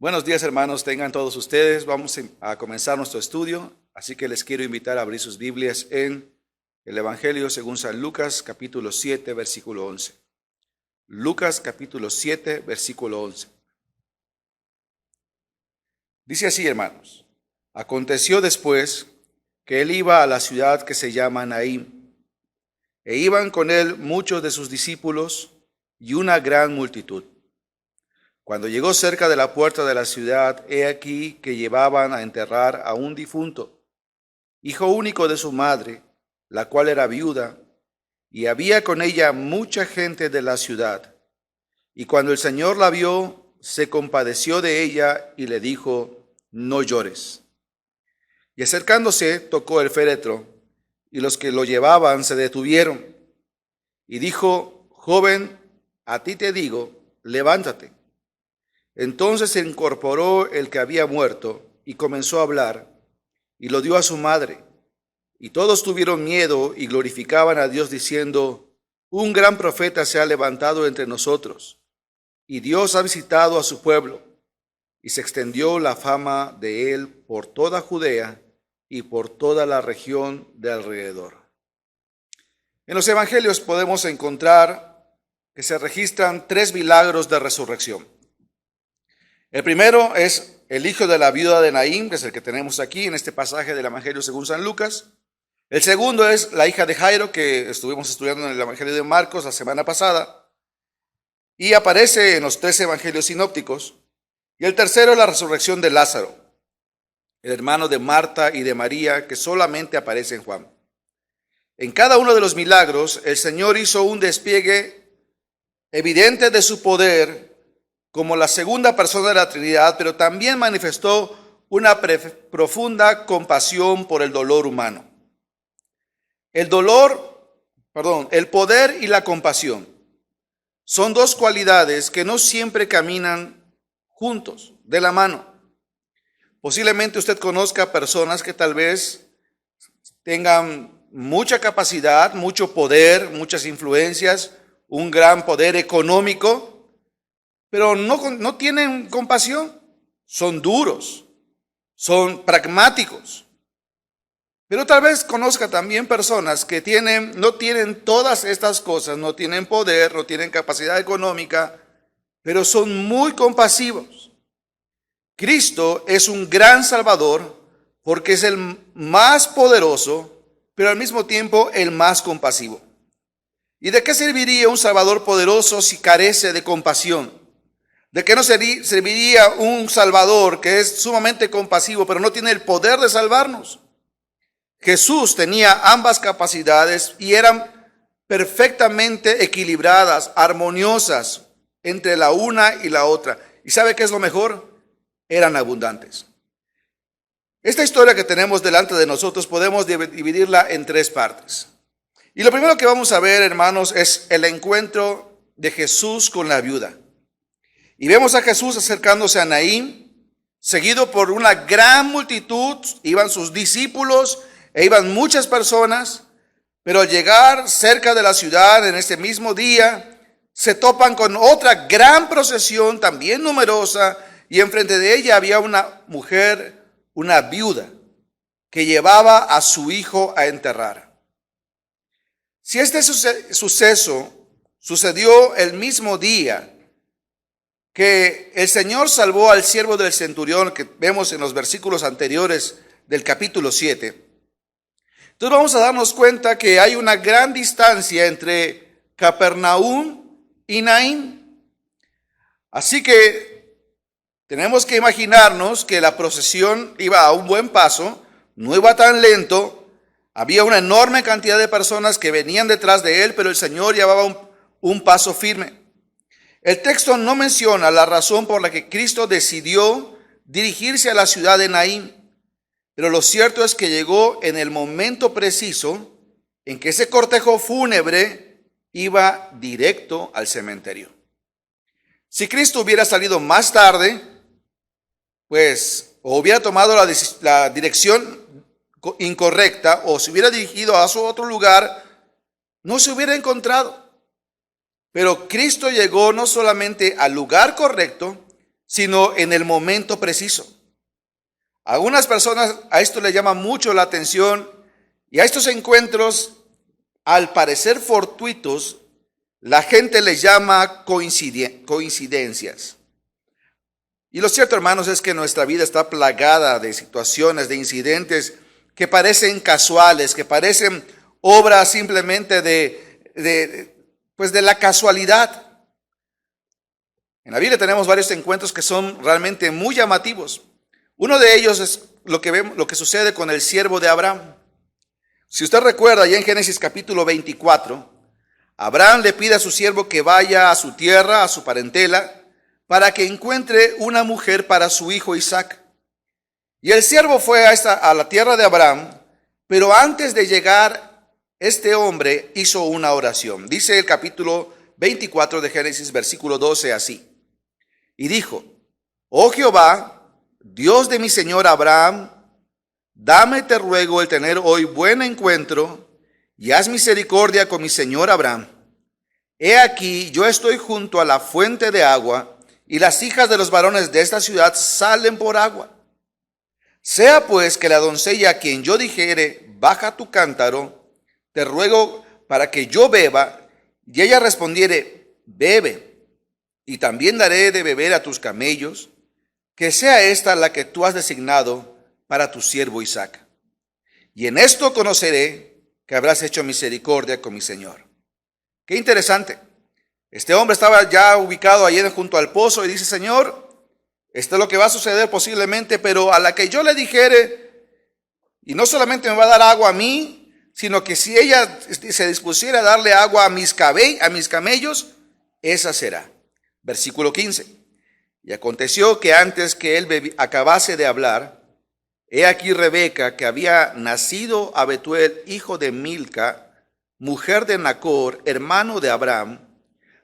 Buenos días, hermanos, tengan todos ustedes. Vamos a comenzar nuestro estudio, así que les quiero invitar a abrir sus Biblias en el Evangelio según San Lucas, capítulo 7, versículo 11. Lucas, capítulo 7, versículo 11. Dice así, hermanos: aconteció después que él iba a la ciudad que se llama Naín, e iban con él muchos de sus discípulos y una gran multitud. Cuando llegó cerca de la puerta de la ciudad, he aquí que llevaban a enterrar a un difunto, hijo único de su madre, la cual era viuda, y había con ella mucha gente de la ciudad. Y cuando el Señor la vio, se compadeció de ella y le dijo: no llores. Y acercándose, tocó el féretro, y los que lo llevaban se detuvieron. Y dijo: joven, a ti te digo, levántate. Entonces se incorporó el que había muerto y comenzó a hablar, y lo dio a su madre. Y todos tuvieron miedo y glorificaban a Dios diciendo: un gran profeta se ha levantado entre nosotros, y Dios ha visitado a su pueblo. Y se extendió la fama de él por toda Judea y por toda la región de alrededor. En los evangelios podemos encontrar que se registran 3 milagros de resurrección. El primero es el hijo de la viuda de Naín, que es el que tenemos aquí en este pasaje del Evangelio según San Lucas. El segundo es la hija de Jairo, que estuvimos estudiando en el Evangelio de Marcos la semana pasada, y aparece en los 3 evangelios sinópticos. Y el tercero es la resurrección de Lázaro, el hermano de Marta y de María, que solamente aparece en Juan. En cada uno de los milagros, el Señor hizo un despliegue evidente de su poder como la segunda persona de la Trinidad, pero también manifestó una profunda compasión por el dolor humano. El poder y la compasión son 2 cualidades que no siempre caminan juntos, de la mano. Posiblemente usted conozca personas que tal vez tengan mucha capacidad, mucho poder, muchas influencias, un gran poder económico, pero no tienen compasión. Son duros, son pragmáticos. Pero tal vez conozca también personas que no tienen todas estas cosas, no tienen poder, no tienen capacidad económica, pero son muy compasivos. Cristo es un gran Salvador porque es el más poderoso, pero al mismo tiempo el más compasivo. ¿Y de qué serviría un Salvador poderoso si carece de compasión? ¿De qué no serviría un Salvador que es sumamente compasivo, pero no tiene el poder de salvarnos? Jesús tenía ambas capacidades y eran perfectamente equilibradas, armoniosas entre la una y la otra. ¿Y sabe qué es lo mejor? Eran abundantes. Esta historia que tenemos delante de nosotros podemos dividirla en 3 partes. Y lo primero que vamos a ver, hermanos, es el encuentro de Jesús con la viuda. Y vemos a Jesús acercándose a Naín, seguido por una gran multitud. Iban sus discípulos e iban muchas personas, pero al llegar cerca de la ciudad en ese mismo día, se topan con otra gran procesión, también numerosa, y enfrente de ella había una mujer, una viuda, que llevaba a su hijo a enterrar. Si este suceso sucedió el mismo día que el Señor salvó al siervo del centurión, que vemos en los versículos anteriores del capítulo 7, entonces vamos a darnos cuenta que hay una gran distancia entre Capernaum y Naín. Así que tenemos que imaginarnos que la procesión iba a un buen paso, no iba tan lento. Había una enorme cantidad de personas que venían detrás de él, pero el Señor llevaba un paso firme. El texto no menciona la razón por la que Cristo decidió dirigirse a la ciudad de Naín, pero lo cierto es que llegó en el momento preciso en que ese cortejo fúnebre iba directo al cementerio. Si Cristo hubiera salido más tarde, o hubiera tomado la dirección incorrecta, o se hubiera dirigido a su otro lugar, no se hubiera encontrado. Pero Cristo llegó no solamente al lugar correcto, sino en el momento preciso. A algunas personas a esto le llama mucho la atención y a estos encuentros, al parecer fortuitos, la gente les llama coincidencias. Y lo cierto, hermanos, es que nuestra vida está plagada de situaciones, de incidentes que parecen casuales, que parecen obra simplemente de la casualidad. En la Biblia tenemos varios encuentros que son realmente muy llamativos. Uno de ellos es lo que sucede con el siervo de Abraham. Si usted recuerda, ya en Génesis capítulo 24, Abraham le pide a su siervo que vaya a su tierra, a su parentela, para que encuentre una mujer para su hijo Isaac. Y el siervo fue a la tierra de Abraham, pero antes de llegar, este hombre hizo una oración. Dice el capítulo 24 de Génesis, versículo 12, así. Y dijo: oh Jehová, Dios de mi señor Abraham, dame, te ruego, el tener hoy buen encuentro, y haz misericordia con mi señor Abraham. He aquí, yo estoy junto a la fuente de agua, y las hijas de los varones de esta ciudad salen por agua. Sea pues que la doncella a quien yo dijere, baja tu cántaro, te ruego para que yo beba, y ella respondiere, bebe, y también daré de beber a tus camellos, que sea esta la que tú has designado para tu siervo Isaac. Y en esto conoceré que habrás hecho misericordia con mi señor. Qué interesante. Este hombre estaba ya ubicado allí junto al pozo y dice: Señor, esto es lo que va a suceder posiblemente, pero a la que yo le dijere, y no solamente me va a dar agua a mí, sino que si ella se dispusiera a darle agua a mis camellos, esa será. Versículo 15. Y aconteció que antes que él acabase de hablar, he aquí Rebeca, que había nacido a Betuel, hijo de Milca, mujer de Nacor, hermano de Abraham,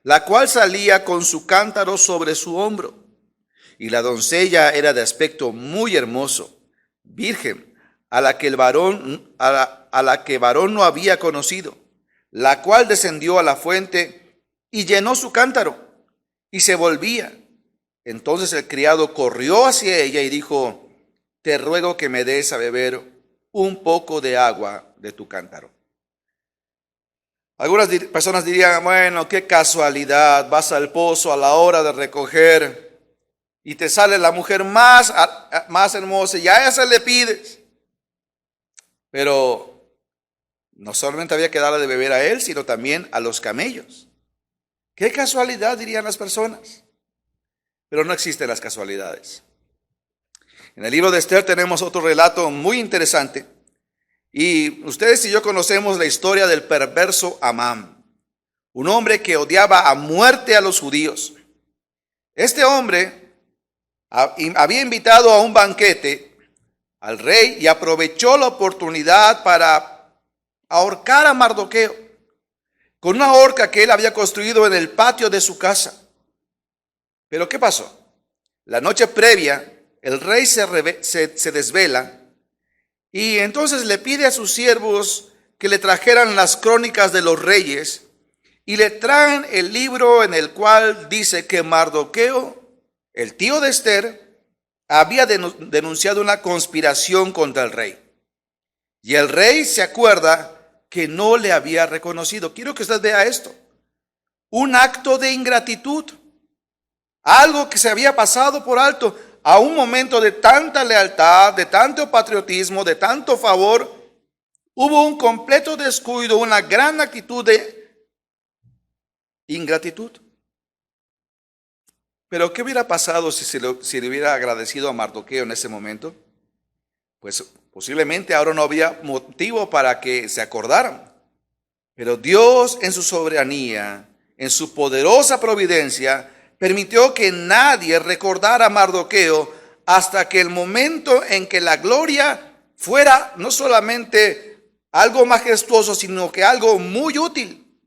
la cual salía con su cántaro sobre su hombro. Y la doncella era de aspecto muy hermoso, virgen, a la que varón no había conocido, la cual descendió a la fuente y llenó su cántaro, y se volvía. Entonces el criado corrió hacia ella y dijo: te ruego que me des a beber un poco de agua de tu cántaro. Algunas personas dirían: bueno, qué casualidad, vas al pozo a la hora de recoger y te sale la mujer más hermosa y a esa le pides. Pero no solamente había que darle de beber a él, sino también a los camellos. Qué casualidad, dirían las personas. Pero no existen las casualidades. En el libro de Esther tenemos otro relato muy interesante. Y ustedes y yo conocemos la historia del perverso Amán, un hombre que odiaba a muerte a los judíos. Este hombre había invitado a un banquete al rey y aprovechó la oportunidad para ahorcar a Mardoqueo con una horca que él había construido en el patio de su casa. Pero ¿qué pasó? La noche previa, el rey se desvela y entonces le pide a sus siervos que le trajeran las crónicas de los reyes y le traen el libro en el cual dice que Mardoqueo, el tío de Esther, había denunciado una conspiración contra el rey. Y el rey se acuerda que no le había reconocido. Quiero que usted vea esto. Un acto de ingratitud. Algo que se había pasado por alto a un momento de tanta lealtad, de tanto patriotismo, de tanto favor. Hubo un completo descuido, una gran actitud de ingratitud. Pero ¿qué hubiera pasado si le hubiera agradecido a Mardoqueo en ese momento? Pues posiblemente ahora no había motivo para que se acordaran. Pero Dios, en su soberanía, en su poderosa providencia, permitió que nadie recordara a Mardoqueo hasta que el momento en que la gloria fuera no solamente algo majestuoso, sino que algo muy útil.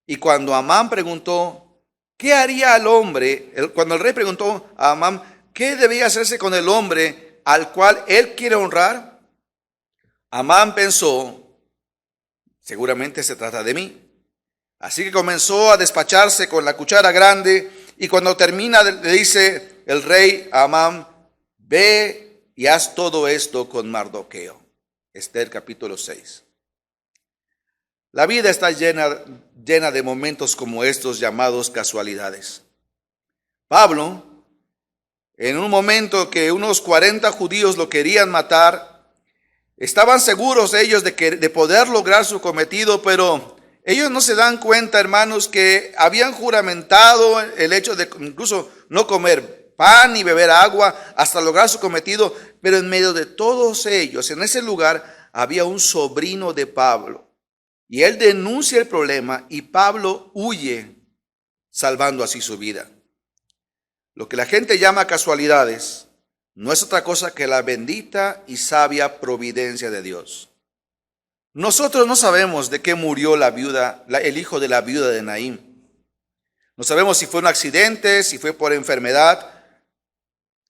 Y cuando Amán preguntó, ¿qué haría el hombre? Cuando el rey preguntó a Amán, ¿qué debía hacerse con el hombre al cual él quiere honrar? Amán pensó, seguramente se trata de mí. Así que comenzó a despacharse con la cuchara grande y cuando termina le dice, el rey Amán: ve y haz todo esto con Mardoqueo. Esther capítulo 6. La vida está llena de momentos como estos llamados casualidades. Pablo, en un momento que unos 40 judíos lo querían matar, estaban seguros ellos de poder lograr su cometido, pero ellos no se dan cuenta, hermanos, que habían juramentado el hecho de incluso no comer pan ni beber agua hasta lograr su cometido. Pero en medio de todos ellos, en ese lugar, había un sobrino de Pablo. Y él denuncia el problema y Pablo huye, salvando así su vida. Lo que la gente llama casualidades no es otra cosa que la bendita y sabia providencia de Dios. Nosotros no sabemos de qué murió el hijo de la viuda de Naín. No sabemos si fue un accidente, si fue por enfermedad.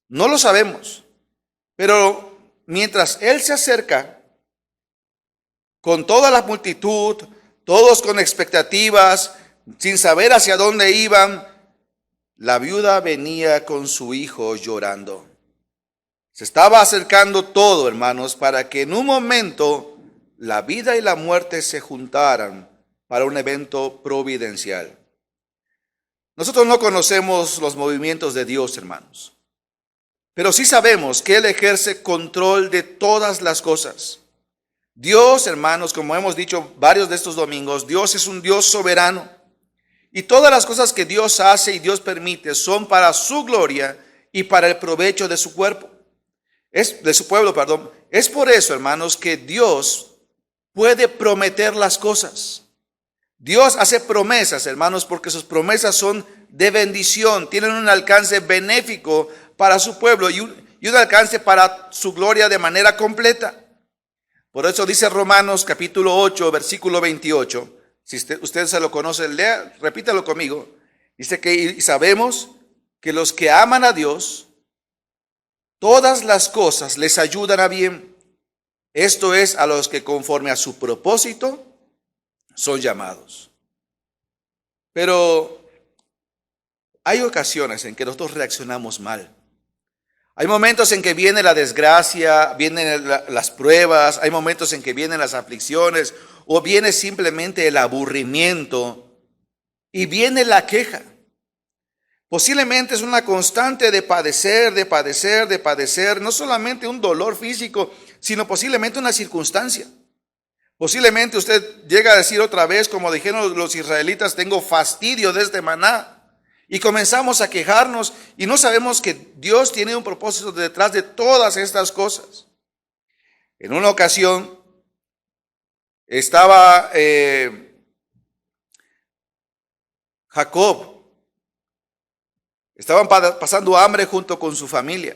No lo sabemos. Pero mientras él se acerca, con toda la multitud, todos con expectativas, sin saber hacia dónde iban, la viuda venía con su hijo llorando. Se estaba acercando todo, hermanos, para que en un momento la vida y la muerte se juntaran para un evento providencial. Nosotros no conocemos los movimientos de Dios, hermanos, pero sí sabemos que Él ejerce control de todas las cosas. Dios, hermanos, como hemos dicho varios de estos domingos, Dios es un Dios soberano. Y todas las cosas que Dios hace y Dios permite son para su gloria y para el provecho de su cuerpo. De su pueblo, perdón. Es por eso, hermanos, que Dios puede prometer las cosas. Dios hace promesas, hermanos, porque sus promesas son de bendición, tienen un alcance benéfico para su pueblo y un alcance para su gloria de manera completa. Por eso dice Romanos capítulo 8, versículo 28. Si usted se lo conoce, lea, repítalo conmigo. Dice que y sabemos que los que aman a Dios, todas las cosas les ayudan a bien. Esto es, a los que conforme a su propósito son llamados. Pero hay ocasiones en que nosotros reaccionamos mal. Hay momentos en que viene la desgracia, vienen las pruebas, hay momentos en que vienen las aflicciones, o viene simplemente el aburrimiento y viene la queja. Posiblemente es una constante de padecer, no solamente un dolor físico, sino posiblemente una circunstancia. Posiblemente usted llega a decir otra vez, como dijeron los israelitas: tengo fastidio de este maná. Y comenzamos a quejarnos y no sabemos que Dios tiene un propósito detrás de todas estas cosas. En una ocasión estaba Jacob, estaban pasando hambre junto con su familia.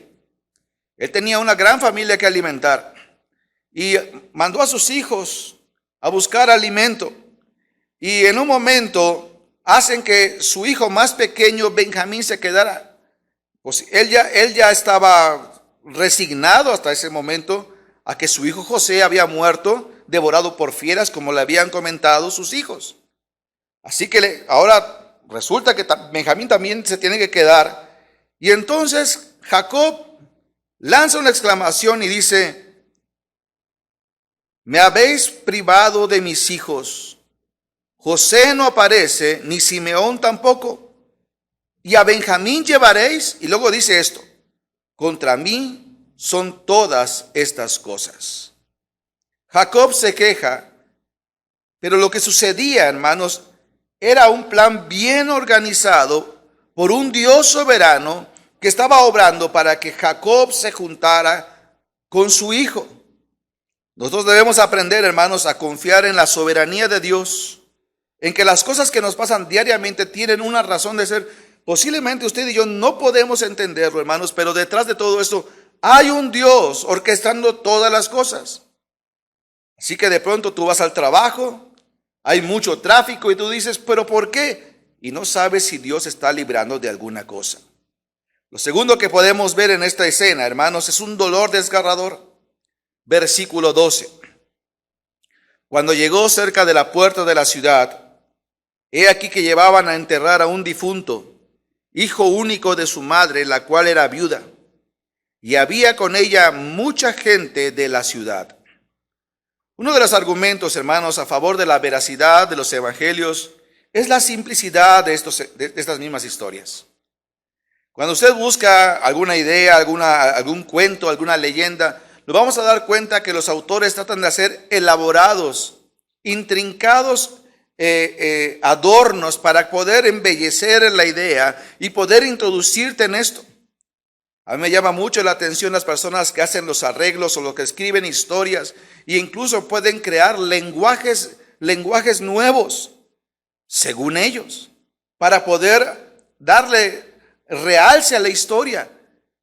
Él tenía una gran familia que alimentar y mandó a sus hijos a buscar alimento. Y en un momento hacen que su hijo más pequeño, Benjamín, se quedara. Pues él ya estaba resignado hasta ese momento a que su hijo José había muerto, devorado por fieras, como le habían comentado sus hijos. Así que ahora resulta que Benjamín también se tiene que quedar. Y entonces Jacob lanza una exclamación y dice: me habéis privado de mis hijos. José no aparece, ni Simeón tampoco. Y a Benjamín llevaréis. Y luego dice esto: contra mí son todas estas cosas. Jacob se queja, pero lo que sucedía, hermanos, era un plan bien organizado por un Dios soberano que estaba obrando para que Jacob se juntara con su hijo. Nosotros debemos aprender, hermanos, a confiar en la soberanía de Dios, en que las cosas que nos pasan diariamente tienen una razón de ser. Posiblemente usted y yo no podemos entenderlo, hermanos, pero detrás de todo esto hay un Dios orquestando todas las cosas. Así que de pronto tú vas al trabajo, hay mucho tráfico y tú dices: ¿pero por qué? Y no sabes si Dios está librando de alguna cosa. Lo segundo que podemos ver en esta escena, hermanos, es un dolor desgarrador. Versículo 12. Cuando llegó cerca de la puerta de la ciudad, he aquí que llevaban a enterrar a un difunto, hijo único de su madre, la cual era viuda, y había con ella mucha gente de la ciudad. Uno de los argumentos, hermanos, a favor de la veracidad de los evangelios es la simplicidad de estas mismas historias. Cuando usted busca alguna idea, algún cuento, alguna leyenda, nos vamos a dar cuenta que los autores tratan de hacer elaborados, intrincados adornos para poder embellecer la idea y poder introducirte en esto. A mí me llama mucho la atención las personas que hacen los arreglos o los que escriben historias e incluso pueden crear lenguajes nuevos, según ellos, para poder darle realce a la historia,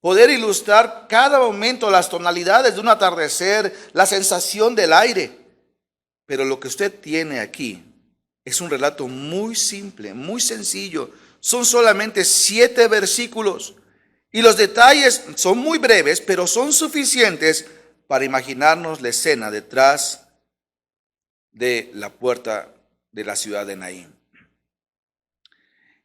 poder ilustrar cada momento las tonalidades de un atardecer, la sensación del aire. Pero lo que usted tiene aquí es un relato muy simple, muy sencillo. Son solamente 7 versículos. Y los detalles son muy breves, pero son suficientes para imaginarnos la escena detrás de la puerta de la ciudad de Naín.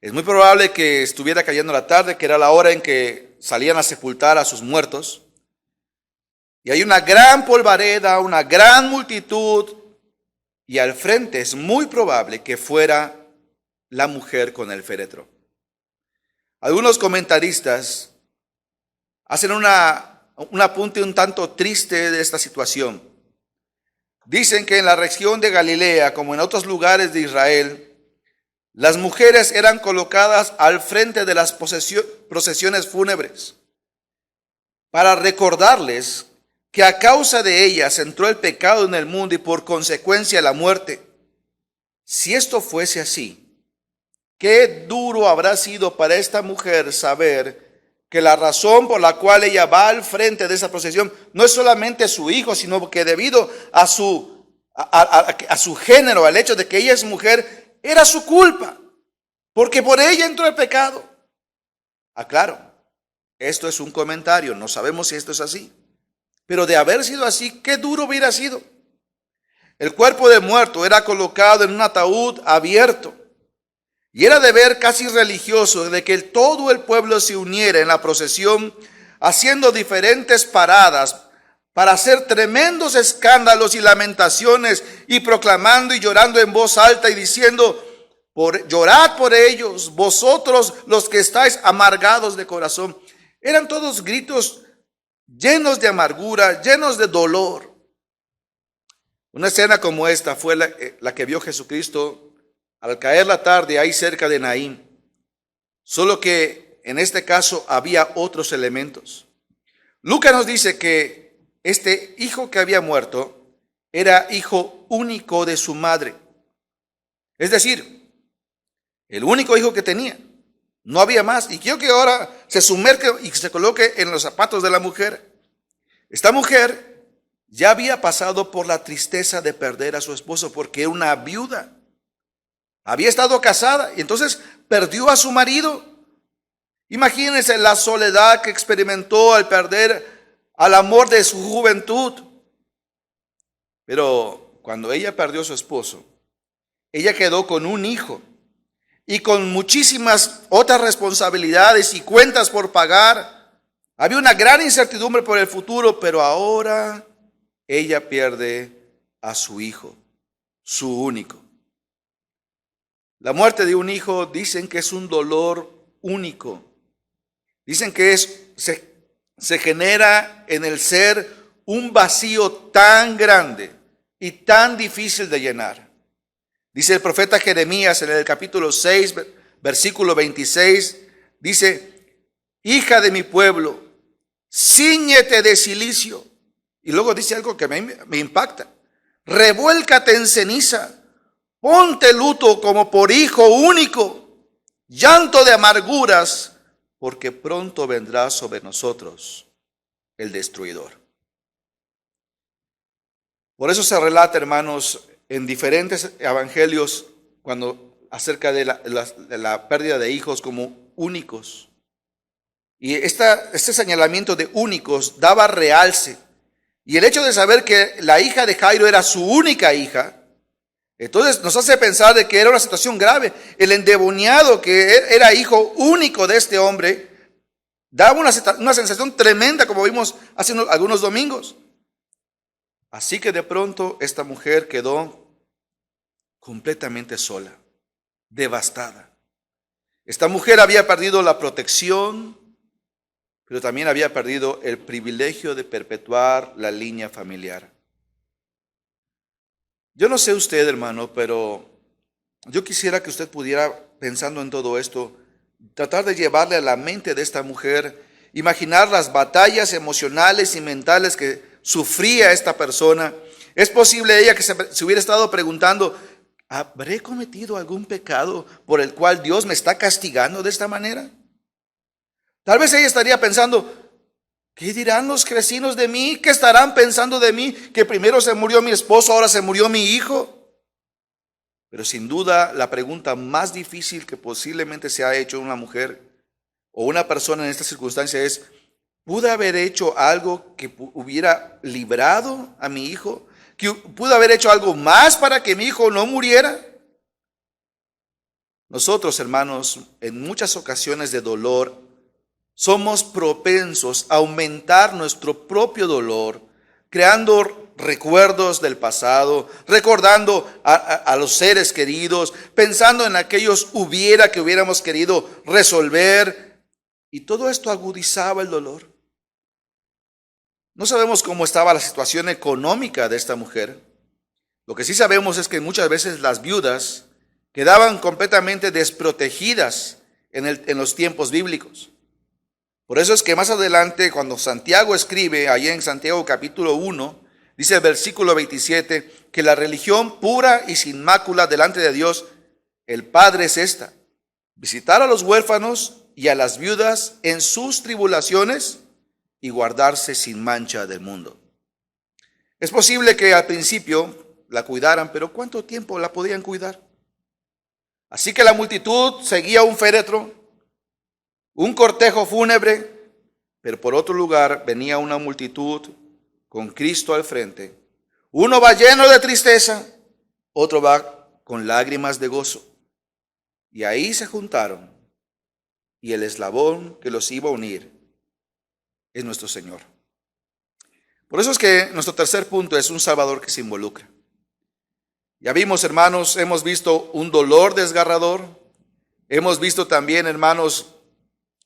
Es muy probable que estuviera cayendo la tarde, que era la hora en que salían a sepultar a sus muertos. Y hay una gran polvareda, una gran multitud, y al frente es muy probable que fuera la mujer con el féretro. Algunos comentaristas hacen un apunte un tanto triste de esta situación. Dicen que en la región de Galilea, como en otros lugares de Israel, las mujeres eran colocadas al frente de las procesiones fúnebres para recordarles que a causa de ellas entró el pecado en el mundo y por consecuencia la muerte. Si esto fuese así, qué duro habrá sido para esta mujer saber que la razón por la cual ella va al frente de esa procesión no es solamente su hijo, sino que debido a su género, al hecho de que ella es mujer, era su culpa, porque por ella entró el pecado. Aclaro, esto es un comentario, no sabemos si esto es así, pero de haber sido así, qué duro hubiera sido. El cuerpo del muerto era colocado en un ataúd abierto. Y era deber casi religioso de que todo el pueblo se uniera en la procesión, haciendo diferentes paradas para hacer tremendos escándalos y lamentaciones y proclamando y llorando en voz alta y diciendo: llorad por ellos, vosotros los que estáis amargados de corazón. Eran todos gritos llenos de amargura, llenos de dolor. Una escena como esta fue la que vio Jesucristo al caer la tarde ahí cerca de Naín, solo que en este caso había otros elementos. Lucas nos dice que este hijo que había muerto era hijo único de su madre. Es decir, el único hijo que tenía. No había más. Y quiero que ahora se sumerja y se coloque en los zapatos de la mujer. Esta mujer ya había pasado por la tristeza de perder a su esposo porque era una viuda. Había estado casada y entonces perdió a su marido. Imagínense la soledad que experimentó al perder al amor de su juventud. Pero cuando ella perdió a su esposo, ella quedó con un hijo y con muchísimas otras responsabilidades y cuentas por pagar. Había una gran incertidumbre por el futuro, pero ahora ella pierde a su hijo, su único. La muerte de un hijo dicen que es un dolor único. Dicen que se genera en el ser un vacío tan grande y tan difícil de llenar. Dice el profeta Jeremías en el capítulo 6, versículo 26, dice: hija de mi pueblo, cíñete de cilicio. Y luego dice algo que me impacta: revuélcate en ceniza. Ponte luto como por hijo único, llanto de amarguras, porque pronto vendrá sobre nosotros el destruidor. Por eso se relata, hermanos, en diferentes evangelios acerca de la pérdida de hijos como únicos. Y este señalamiento de únicos daba realce. Y el hecho de saber que la hija de Jairo era su única hija, Entonces nos hace pensar de que era una situación grave. El endemoniado, que era hijo único de este hombre, daba una sensación tremenda, como vimos hace algunos domingos. Así que de pronto esta mujer quedó completamente sola, devastada. Esta mujer había perdido la protección, pero también había perdido el privilegio de perpetuar la línea familiar. Yo no sé usted, hermano, pero yo quisiera que usted pudiera, pensando en todo esto, tratar de llevarle a la mente de esta mujer, imaginar las batallas emocionales y mentales que sufría esta persona. Es posible ella que se hubiera estado preguntando, ¿habré cometido algún pecado por el cual Dios me está castigando de esta manera? Tal vez ella estaría pensando, ¿qué dirán los vecinos de mí? ¿Qué estarán pensando de mí? Que primero se murió mi esposo, ahora se murió mi hijo. Pero sin duda la pregunta más difícil que posiblemente se ha hecho una mujer o una persona en esta circunstancia es, ¿pude haber hecho algo que hubiera librado a mi hijo? ¿Que pude haber hecho algo más para que mi hijo no muriera? Nosotros, hermanos, en muchas ocasiones de dolor, somos propensos a aumentar nuestro propio dolor, creando recuerdos del pasado, recordando a los seres queridos, pensando en aquellos que hubiéramos querido resolver, y todo esto agudizaba el dolor. No sabemos cómo estaba la situación económica de esta mujer. Lo que sí sabemos es que muchas veces las viudas quedaban completamente desprotegidas en los tiempos bíblicos. Por eso es que más adelante, cuando Santiago escribe, ahí en Santiago capítulo 1, dice el versículo 27, que la religión pura y sin mácula delante de Dios, el Padre, es esta: visitar a los huérfanos y a las viudas en sus tribulaciones y guardarse sin mancha del mundo. Es posible que al principio la cuidaran, pero ¿cuánto tiempo la podían cuidar? Así que la multitud seguía un féretro, un cortejo fúnebre, pero por otro lugar venía una multitud con Cristo al frente. Uno va lleno de tristeza, otro va con lágrimas de gozo. Y ahí se juntaron, y el eslabón que los iba a unir es nuestro Señor. Por eso es que nuestro tercer punto es un Salvador que se involucra. Ya vimos, hermanos, hemos visto un dolor desgarrador. Hemos visto también, hermanos,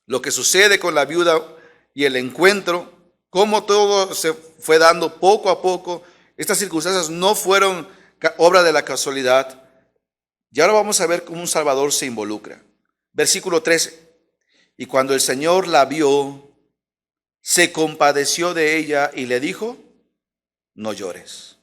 lo que sucede con la viuda y el encuentro, cómo todo se fue dando poco a poco. Estas circunstancias no fueron obra de la casualidad. Y ahora vamos a ver cómo un Salvador se involucra. Versículo 13. Y cuando el Señor la vio, se compadeció de ella y le dijo, no llores.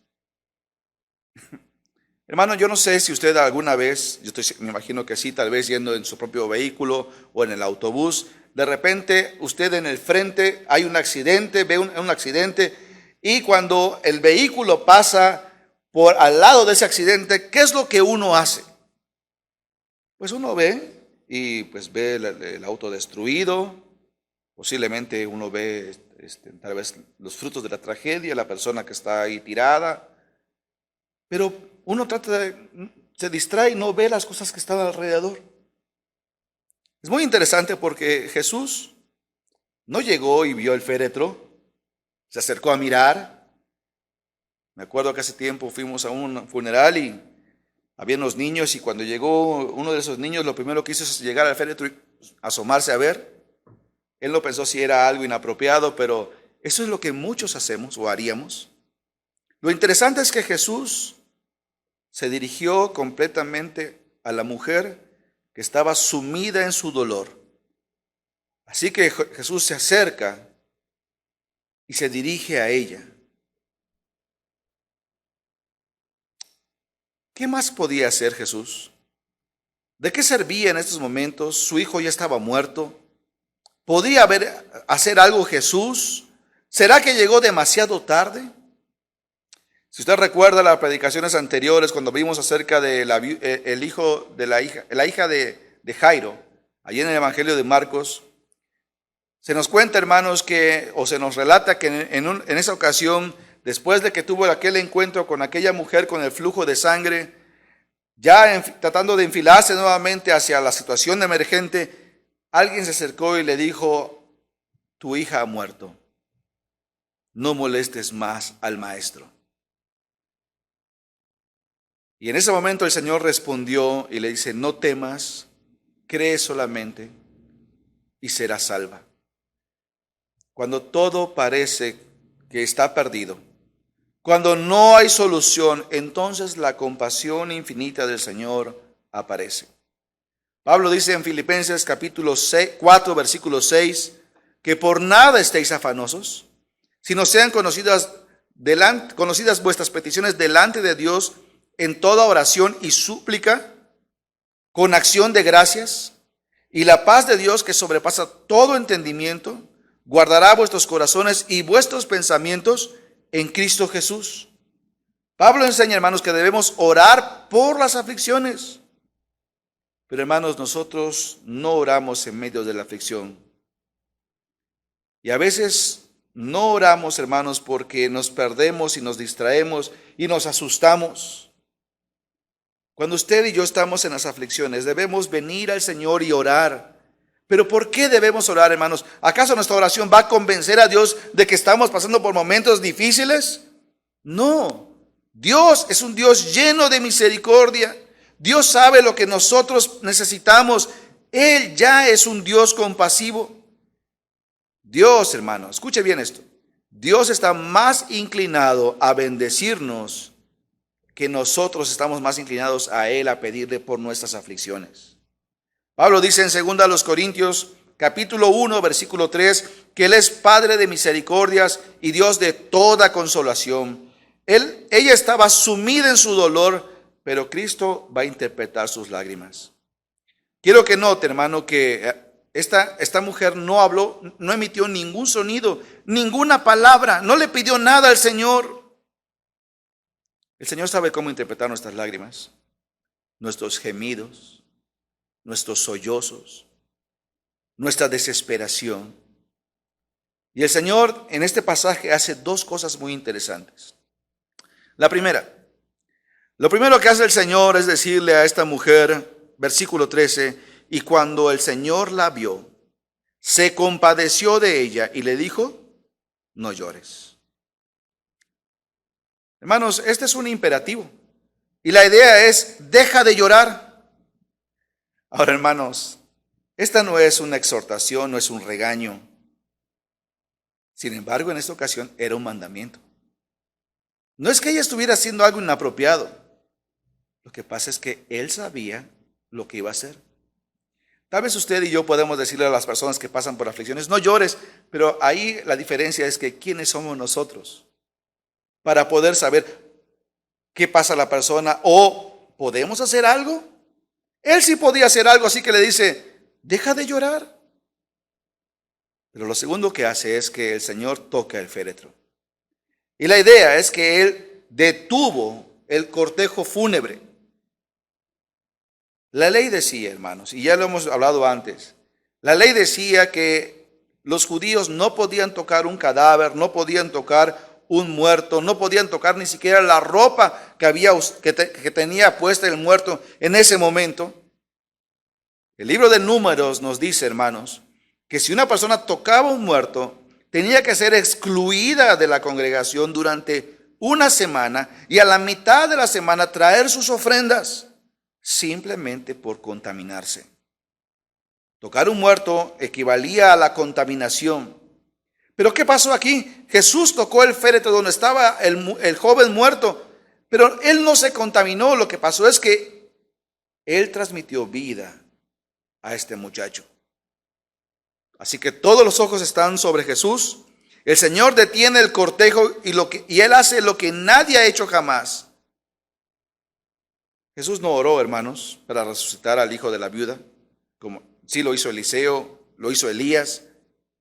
Hermano, yo no sé si usted alguna vez, me imagino que sí, tal vez yendo en su propio vehículo o en el autobús, de repente usted en el frente hay un accidente, ve un accidente, y cuando el vehículo pasa por al lado de ese accidente, ¿qué es lo que uno hace? Pues uno ve y pues ve el auto destruido, posiblemente uno ve tal vez los frutos de la tragedia, la persona que está ahí tirada, pero uno se distrae y no ve las cosas que están alrededor. Es muy interesante porque Jesús no llegó y vio el féretro, se acercó a mirar. Me acuerdo que hace tiempo fuimos a un funeral y había unos niños, y cuando llegó uno de esos niños, lo primero que hizo es llegar al féretro y asomarse a ver. Él no pensó si era algo inapropiado, pero eso es lo que muchos hacemos o haríamos. Lo interesante es que Jesús se dirigió completamente a la mujer que estaba sumida en su dolor. Así que Jesús se acerca y se dirige a ella. ¿Qué más podía hacer Jesús? ¿De qué servía en estos momentos? Su hijo ya estaba muerto. ¿Podía hacer algo Jesús? ¿Será que llegó demasiado tarde? Si usted recuerda las predicaciones anteriores, cuando vimos acerca de la hija de Jairo, allí en el Evangelio de Marcos, se nos cuenta, hermanos, o se nos relata que en esa ocasión, después de que tuvo aquel encuentro con aquella mujer con el flujo de sangre, tratando de enfilarse nuevamente hacia la situación emergente, alguien se acercó y le dijo: tu hija ha muerto, no molestes más al maestro. Y en ese momento el Señor respondió y le dice: no temas, cree solamente y serás salva. Cuando todo parece que está perdido, cuando no hay solución, entonces la compasión infinita del Señor aparece. Pablo dice en Filipenses capítulo 4, versículo 6, que por nada estéis afanosos, sino sean conocidas vuestras peticiones delante de Dios en toda oración y súplica, con acción de gracias, y la paz de Dios, que sobrepasa todo entendimiento, guardará vuestros corazones y vuestros pensamientos en Cristo Jesús. Pablo enseña, hermanos, que debemos orar por las aflicciones. Pero, hermanos, nosotros no oramos en medio de la aflicción. Y a veces no oramos, hermanos, porque nos perdemos y nos distraemos y nos asustamos. Cuando usted y yo estamos en las aflicciones, debemos venir al Señor y orar. ¿Pero por qué debemos orar, hermanos? ¿Acaso nuestra oración va a convencer a Dios de que estamos pasando por momentos difíciles? No. Dios es un Dios lleno de misericordia. Dios sabe lo que nosotros necesitamos. Él ya es un Dios compasivo. Dios, hermano, escuche bien esto. Dios está más inclinado a bendecirnos que nosotros estamos más inclinados a Él a pedirle por nuestras aflicciones. Pablo dice en 2 Corintios capítulo 1, versículo 3, que Él es Padre de misericordias y Dios de toda consolación. Ella estaba sumida en su dolor, pero Cristo va a interpretar sus lágrimas. Quiero que note, hermano, que esta mujer no habló, no emitió ningún sonido, ninguna palabra, no le pidió nada al Señor. El Señor sabe cómo interpretar nuestras lágrimas, nuestros gemidos, nuestros sollozos, nuestra desesperación. Y el Señor en este pasaje hace dos cosas muy interesantes. La primera, lo primero que hace el Señor es decirle a esta mujer, versículo 13, y cuando el Señor la vio, se compadeció de ella y le dijo: no llores. Hermanos, este es un imperativo. Y la idea es: deja de llorar. Ahora, hermanos, esta no es una exhortación, no es un regaño. Sin embargo, en esta ocasión era un mandamiento. No es que ella estuviera haciendo algo inapropiado. Lo que pasa es que él sabía lo que iba a hacer. Tal vez usted y yo podemos decirle a las personas que pasan por aflicciones: no llores, pero ahí la diferencia es que ¿quiénes somos nosotros para poder saber qué pasa a la persona? ¿O podemos hacer algo? Él sí podía hacer algo, así que le dice: deja de llorar. Pero lo segundo que hace es que el Señor toca el féretro. Y la idea es que Él detuvo el cortejo fúnebre. La ley decía, hermanos, y ya lo hemos hablado antes, la ley decía que los judíos no podían tocar un cadáver, no podían tocar un muerto, no podían tocar ni siquiera la ropa que tenía puesta el muerto en ese momento. El libro de Números nos dice, hermanos, que si una persona tocaba un muerto, tenía que ser excluida de la congregación durante una semana y a la mitad de la semana traer sus ofrendas, simplemente por contaminarse. Tocar un muerto equivalía a la contaminación. Pero ¿qué pasó aquí? Jesús tocó el féretro donde estaba el joven muerto, pero él no se contaminó. Lo que pasó es que él transmitió vida a este muchacho. Así que todos los ojos están sobre Jesús. El Señor detiene el cortejo y Él hace lo que nadie ha hecho jamás. Jesús no oró, hermanos, para resucitar al hijo de la viuda, como sí lo hizo Eliseo, lo hizo Elías.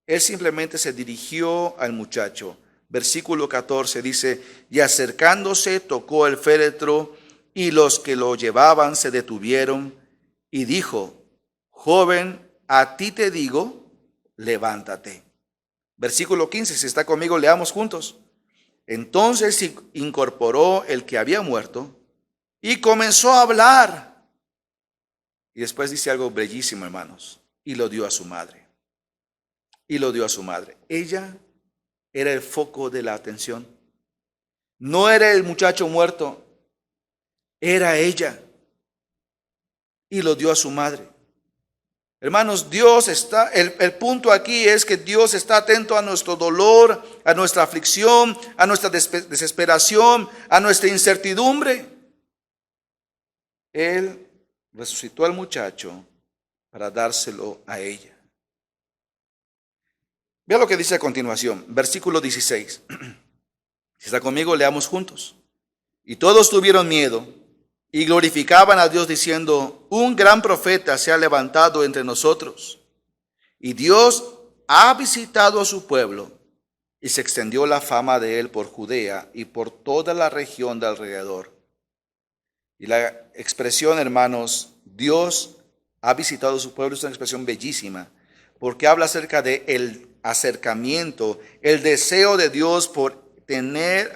Él simplemente se dirigió al muchacho. Versículo 14 dice: y acercándose tocó el féretro, y los que lo llevaban se detuvieron, y dijo: joven, a ti te digo, levántate. Versículo 15, si está conmigo, leamos juntos. Entonces se incorporó el que había muerto, y comenzó a hablar. Y después dice algo bellísimo, hermanos, y lo dio a su madre. Y lo dio a su madre. Ella era el foco de la atención. No era el muchacho muerto, era ella. Y lo dio a su madre. Hermanos, Dios está, el punto aquí es que Dios está atento a nuestro dolor, a nuestra aflicción, a nuestra desesperación, a nuestra incertidumbre. Él resucitó al muchacho para dárselo a ella. Vea lo que dice a continuación, versículo 16. Si está conmigo, leamos juntos. Y todos tuvieron miedo y glorificaban a Dios diciendo: un gran profeta se ha levantado entre nosotros, y Dios ha visitado a su pueblo. Y se extendió la fama de él por Judea y por toda la región de alrededor. Y la expresión, hermanos, Dios ha visitado a su pueblo, es una expresión bellísima, porque habla acerca de el acercamiento, el deseo de Dios por tener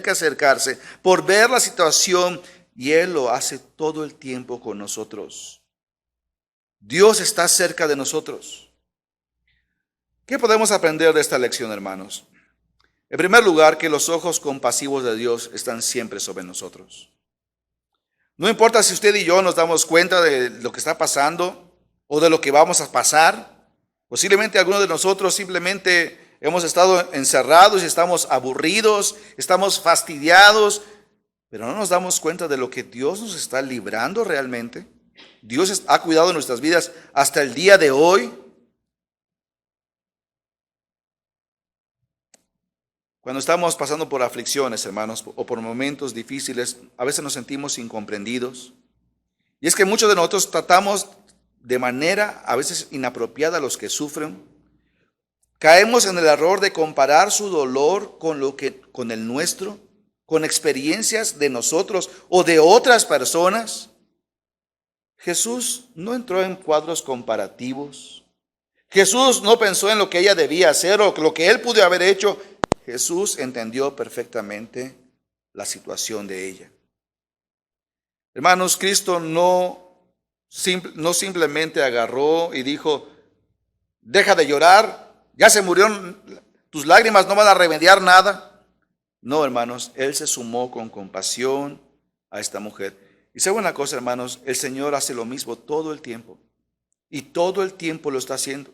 que acercarse, por ver la situación, y Él lo hace todo el tiempo con nosotros. Dios está cerca de nosotros. ¿Qué podemos aprender de esta lección, hermanos? En primer lugar, que los ojos compasivos de Dios están siempre sobre nosotros. No importa si usted y yo nos damos cuenta de lo que está pasando o de lo que vamos a pasar. Posiblemente algunos de nosotros simplemente hemos estado encerrados y estamos aburridos, estamos fastidiados, pero no nos damos cuenta de lo que Dios nos está librando realmente. Dios ha cuidado de nuestras vidas hasta el día de hoy. Cuando estamos pasando por aflicciones, hermanos, o por momentos difíciles, a veces nos sentimos incomprendidos. Y es que muchos de nosotros tratamos de manera a veces inapropiada a los que sufren. Caemos en el error de comparar su dolor con el nuestro, con experiencias de nosotros o de otras personas. Jesús no entró en cuadros comparativos. Jesús no pensó en lo que ella debía hacer o lo que él pudo haber hecho. Jesús entendió perfectamente la situación de ella. Hermanos, Cristo no simplemente agarró y dijo: deja de llorar, ya se murió, tus lágrimas no van a remediar nada. No, hermanos, Él se sumó con compasión a esta mujer. Y sabe una cosa, hermanos, el Señor hace lo mismo todo el tiempo. Y todo el tiempo lo está haciendo.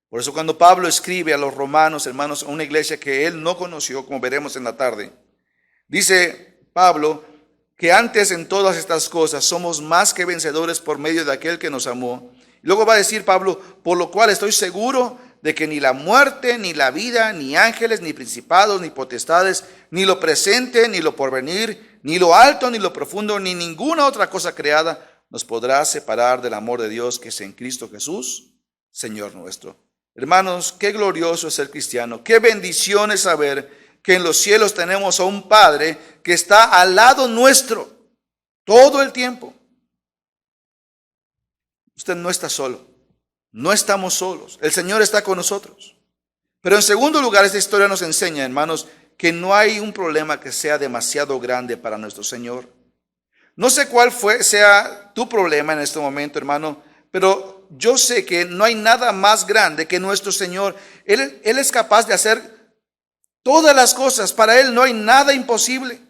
Por eso cuando Pablo escribe a los romanos, hermanos, a una iglesia que él no conoció, como veremos en la tarde, dice Pablo que antes en todas estas cosas somos más que vencedores por medio de aquel que nos amó. Y luego va a decir Pablo: por lo cual estoy seguro de que ni la muerte, ni la vida, ni ángeles, ni principados, ni potestades, ni lo presente, ni lo porvenir, ni lo alto, ni lo profundo, ni ninguna otra cosa creada nos podrá separar del amor de Dios que es en Cristo Jesús, Señor nuestro. Hermanos, qué glorioso es ser cristiano, qué bendición es saber que en los cielos tenemos a un Padre que está al lado nuestro todo el tiempo. Usted no está solo, no estamos solos, el Señor está con nosotros. Pero en segundo lugar, esta historia nos enseña, hermanos, que no hay un problema que sea demasiado grande para nuestro Señor. No sé cuál sea tu problema en este momento, hermano, pero yo sé que no hay nada más grande que nuestro Señor. Él es capaz de hacer todas las cosas. Para Él no hay nada imposible.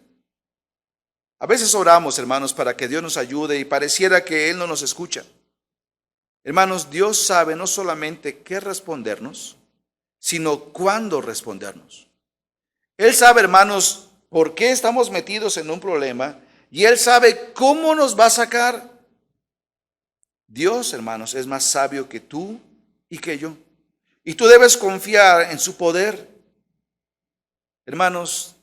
A veces oramos, hermanos, para que Dios nos ayude y pareciera que Él no nos escucha. Hermanos, Dios sabe no solamente qué respondernos, sino cuándo respondernos. Él sabe, hermanos, por qué estamos metidos en un problema y Él sabe cómo nos va a sacar. Dios, hermanos, es más sabio que tú y que yo. Y tú debes confiar en su poder. Hermanos,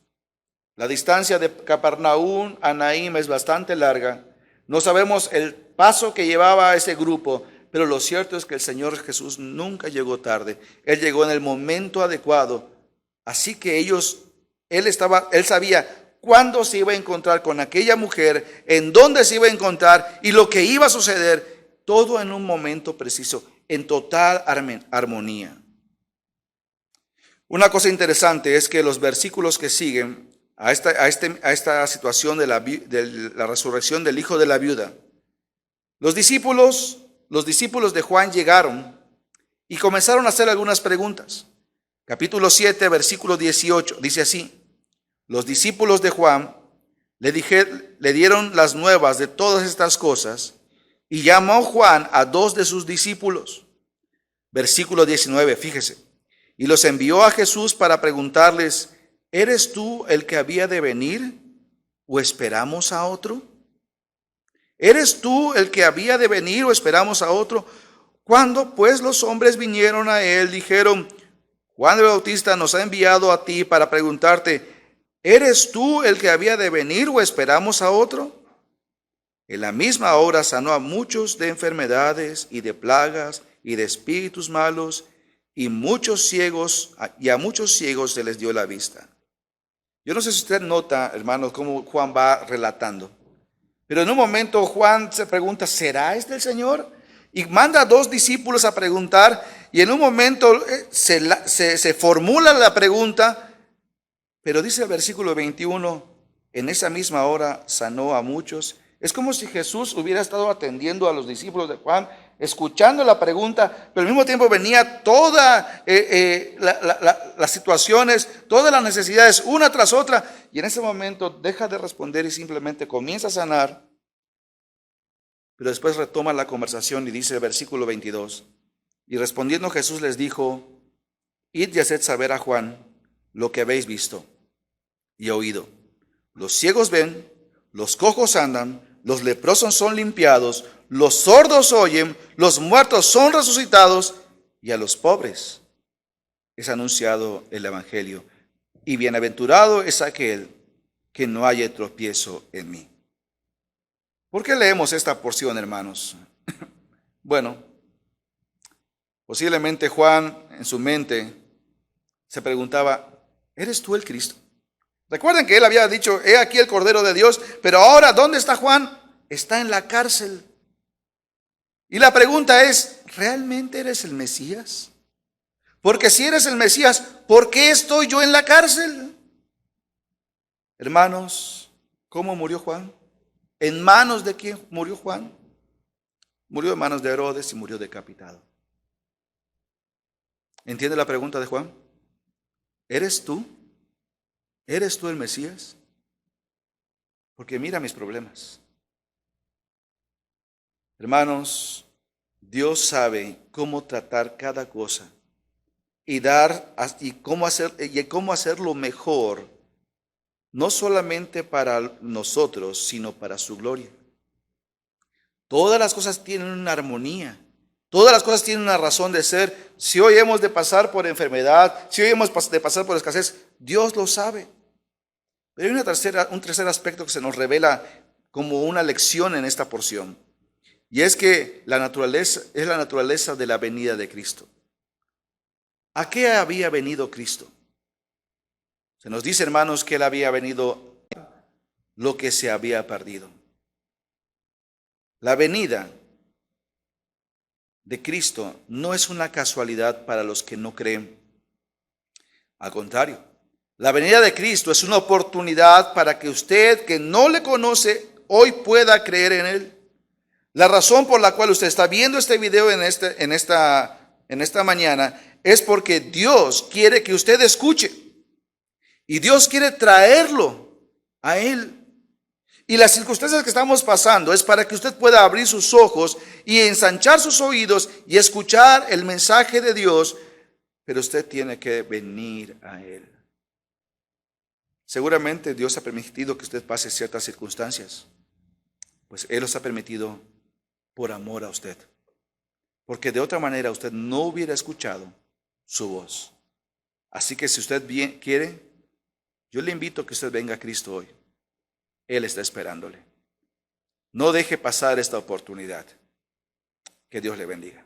la distancia de Capernaum a Naín es bastante larga. No sabemos el paso que llevaba ese grupo, pero lo cierto es que el Señor Jesús nunca llegó tarde. Él llegó en el momento adecuado. Así que él sabía cuándo se iba a encontrar con aquella mujer, en dónde se iba a encontrar y lo que iba a suceder. Todo en un momento preciso, en total armonía. Una cosa interesante es que los versículos que siguen a esta situación de la resurrección del hijo de la viuda, los discípulos de Juan llegaron y comenzaron a hacer algunas preguntas. Capítulo 7, versículo 18, dice así: los discípulos de Juan le dieron las nuevas de todas estas cosas, y llamó Juan a 2 de sus discípulos. Versículo 19, fíjese. Y los envió a Jesús para preguntarles: ¿eres tú el que había de venir o esperamos a otro? ¿Eres tú el que había de venir o esperamos a otro? Cuando pues los hombres vinieron a él, dijeron: Juan el Bautista nos ha enviado a ti para preguntarte: ¿eres tú el que había de venir o esperamos a otro? En la misma hora sanó a muchos de enfermedades y de plagas y de espíritus malos, y a muchos ciegos se les dio la vista. Yo no sé si usted nota, hermanos, cómo Juan va relatando. Pero en un momento Juan se pregunta: ¿será este el Señor? Y manda a 2 discípulos a preguntar, y en un momento se formula la pregunta, pero dice el versículo 21, en esa misma hora sanó a muchos. Es como si Jesús hubiera estado atendiendo a los discípulos de Juan, escuchando la pregunta, pero al mismo tiempo venía todas las situaciones, todas las necesidades, una tras otra, y en ese momento deja de responder y simplemente comienza a sanar. Pero después retoma la conversación y dice el versículo 22, y respondiendo Jesús les dijo: id y haced saber a Juan lo que habéis visto y oído. Los ciegos ven, los cojos andan, los leprosos son limpiados, los sordos oyen, los muertos son resucitados, y a los pobres es anunciado el evangelio. Y bienaventurado es aquel que no haya tropiezo en mí. ¿Por qué leemos esta porción, hermanos? Bueno, posiblemente Juan en su mente se preguntaba: ¿eres tú el Cristo? Recuerden que él había dicho: he aquí el Cordero de Dios, pero ahora, ¿dónde está Juan? Está en la cárcel. Y la pregunta es: ¿realmente eres el Mesías? Porque si eres el Mesías, ¿por qué estoy yo en la cárcel? Hermanos, ¿cómo murió Juan? ¿En manos de quién murió Juan? Murió en manos de Herodes y murió decapitado. ¿Entiende la pregunta de Juan? ¿Eres tú? ¿Eres tú el Mesías? Porque mira mis problemas. Hermanos, Dios sabe cómo tratar cada cosa y cómo hacerlo mejor, no solamente para nosotros, sino para su gloria. Todas las cosas tienen una armonía. Todas las cosas tienen una razón de ser. Si hoy hemos de pasar por enfermedad, si hoy hemos de pasar por escasez, Dios lo sabe. Pero hay un tercer aspecto que se nos revela como una lección en esta porción. Y es que la naturaleza de la venida de Cristo. ¿A qué había venido Cristo? Se nos dice, hermanos, que Él había venido lo que se había perdido. La venida de Cristo no es una casualidad para los que no creen. Al contrario, la venida de Cristo es una oportunidad para que usted, que no le conoce, hoy pueda creer en Él. La razón por la cual usted está viendo este video en esta mañana es porque Dios quiere que usted escuche. Y Dios quiere traerlo a Él. Y las circunstancias que estamos pasando es para que usted pueda abrir sus ojos y ensanchar sus oídos y escuchar el mensaje de Dios. Pero usted tiene que venir a Él. Seguramente Dios ha permitido que usted pase ciertas circunstancias. Pues Él los ha permitido por amor a usted. Porque de otra manera usted no hubiera escuchado su voz. Así que si usted quiere, yo le invito a que usted venga a Cristo hoy. Él está esperándole. No deje pasar esta oportunidad. Que Dios le bendiga.